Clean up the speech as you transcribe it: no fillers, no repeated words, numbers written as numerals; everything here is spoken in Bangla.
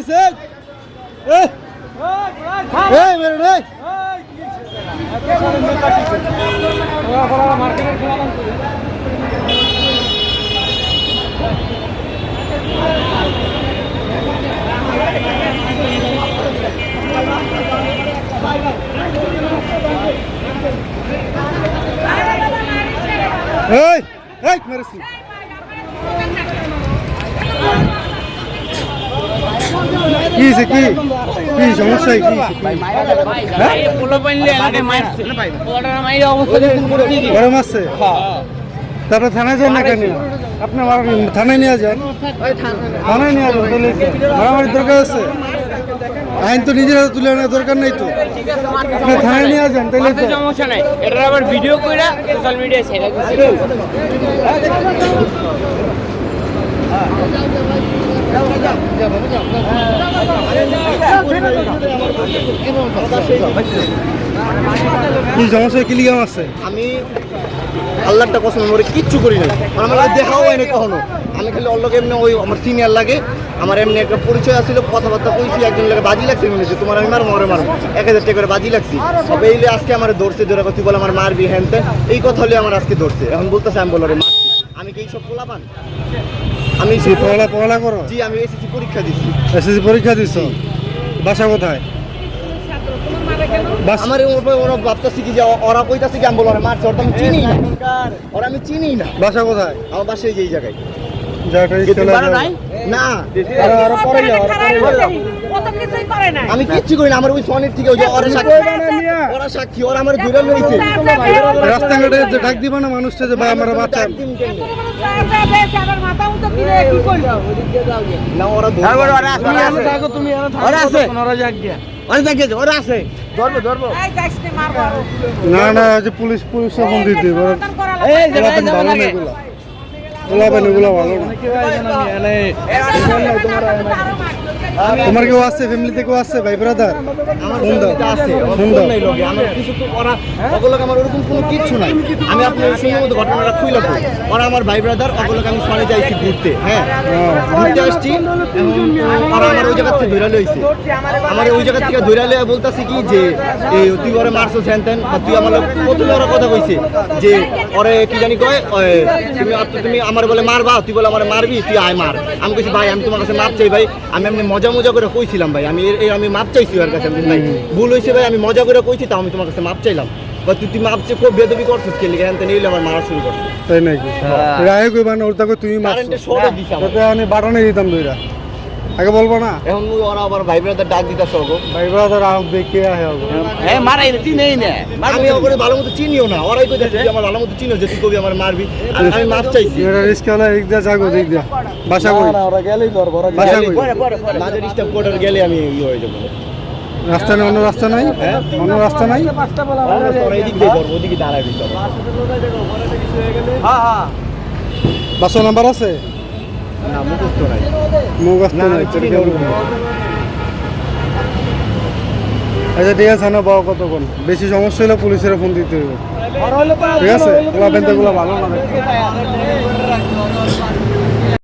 কিছে এই এই মেরে রে এই এই মেরেছি কি সে কি কি সমস্যা কি হ্যাঁ পোলা পাইলে আগে মারছে পোলাটা মাইরে অবস্থা দেখুন করছি বড় মারছে হ্যাঁ তারপর থানায় যান না কেন আপনি থানায় নিয়ে যান থানায় নিয়ে যান তাহলে মারামারি দরকার আছে আইন তো নিজের হাতে তুলে আনার দরকার নেই তো আপনি থানায় নিয়ে যান তাহলে তো সমস্যা নাই এটা আবার ভিডিও কইরা সোশ্যাল মিডিয়ায় ছেড়ে দিছি কি সমস্যা কি লিগাম আছে আমি আল্লাহটা কসম করে কিচ্ছু করি না আমার দেখাও হয়নি কখনো আমি খালি অল্লকে এমনি ওই আমার সিনিয়র লাগে আমার এমনি একটা পরিচয় আসছিল কথাবার্তা কইছি একজন লাগে বাজি লাগছে মনে হচ্ছে তোমার আমি মারো মরে মারো 1000 টাকা করে বাজি লাগছি সবে এইলে আজকে আমার ধরছে ধরে তুই বলে আমার মারবি হ্যান ত্যান এই কথা হলে আমার আজকে ধরছে এখন বলতেছে আমি বলো রে মার আমি কি এইসব পোলা পান আমি পড়ালা করো জি আমি এসএসসি পরীক্ষা দিছি এসএসসি পরীক্ষা দিছো বাসা কোথায় আমার ওরা ভাবতেছি কি যে ওরা কইতাছে কি আমি বলো মারছে ওরা আমি চিনি না ওরা আমি চিনি না বাসা কোথায় আমার বাসায় যেই জায়গায় না আরো পরে যাও আমি কিচ্ছু করি না আমার ওই ফোনের থেকে ওই যে ওরা সাক্ষী ওরা আমার ধরে লইছে রাস্তাঘাটে যে ডাক দিবা না মানুষটা যে ভাই আমার বাচ্চা না ওরা তুমি ওরা আছে ওরা আছে ধরবো না না যে পুলিশ ফোন দিতে ভালো না এগুলো ভালো না তোমার কেউ আছে ফ্যামিলি থেকে আছে ভাই ব্রাদার আমার ওরকম কোনো কিচ্ছু নাই আমি আপনার সুন্দর মতো ঘটনাটা খুলে ওরা আমার ভাই ব্রাদার ওগুলোকে আমি সরে যাইছি ঘুরতে হ্যাঁ ঘুরতে আসছি ওরা আমার ওই জায়গা থেকে ধরে লইছে আমার ওই জায়গা থেকে ধরে লইয়া বলতেছি কি যে তুই ওরা মারছো হ্যান ত্যান তুই আমার প্রথমে ওরা কথা কইছে যে ওরে কি জানি কয় তুমি আমার বলে মারবা তুই বলে আমার মারবি তুই আয় মার আমি কইছি ভাই আমি তোমার কাছে মাপ চাই ভাই আমি এমনি মজা করে কইছিলাম ভাই আমি মাপ চাইছি ওর কাছে ভাই ভুল হয়েছে ভাই আমি মজা করে কইছি তাও আমি তোমার কাছে মাপ চাইলাম বা তুই মাপ চেয়ে খুব বেদবি করছিস কে লিখে আনতে নিলে আমার মারা শুরু করছিস তাই নাকি রায় কইবা না ওর তাকে তুমি কারেন্টে শর্ট দিছ তাতে আমি বাটানে দিতাম দুইটা আগে বলবো না এখন ওরা আবার ভাই ব্রাদার ডাক দিতাছ ওগো ভাই ব্রাদার আও দেখে আহে ওগো এ মারাই চিনেই না আমি ওরে ভালো মতো চিনিও না ওরাই কইতাছে তুই আমার ভালো মতো চিনো যে তুই কবি আমার মারবি আর আমি মাপ চাইছি এটা রিস্ক হলো এক দা জাগো দেখ দিয়া বাসা কই না ওরা গেলেই ধর বড় বাসা কই মাঝের স্টপ কোর্টার গেলে আমি হয়ে যাব রাস্তা নেই অন্য রাস্তা নাই হ্যাঁ অন্য রাস্তা নাই তোরা এদিক দিয়ে ধরবো ওদিকে দাঁড়াবি হ্যাঁ বাসা নাম্বার আছে না মুখস্থ নাই আচ্ছা ঠিক আছে না বাবা কতক্ষণ বেশি সমস্যা হলে পুলিশের ফোন দিতে হবে ঠিক আছে ওগুলো ভালো না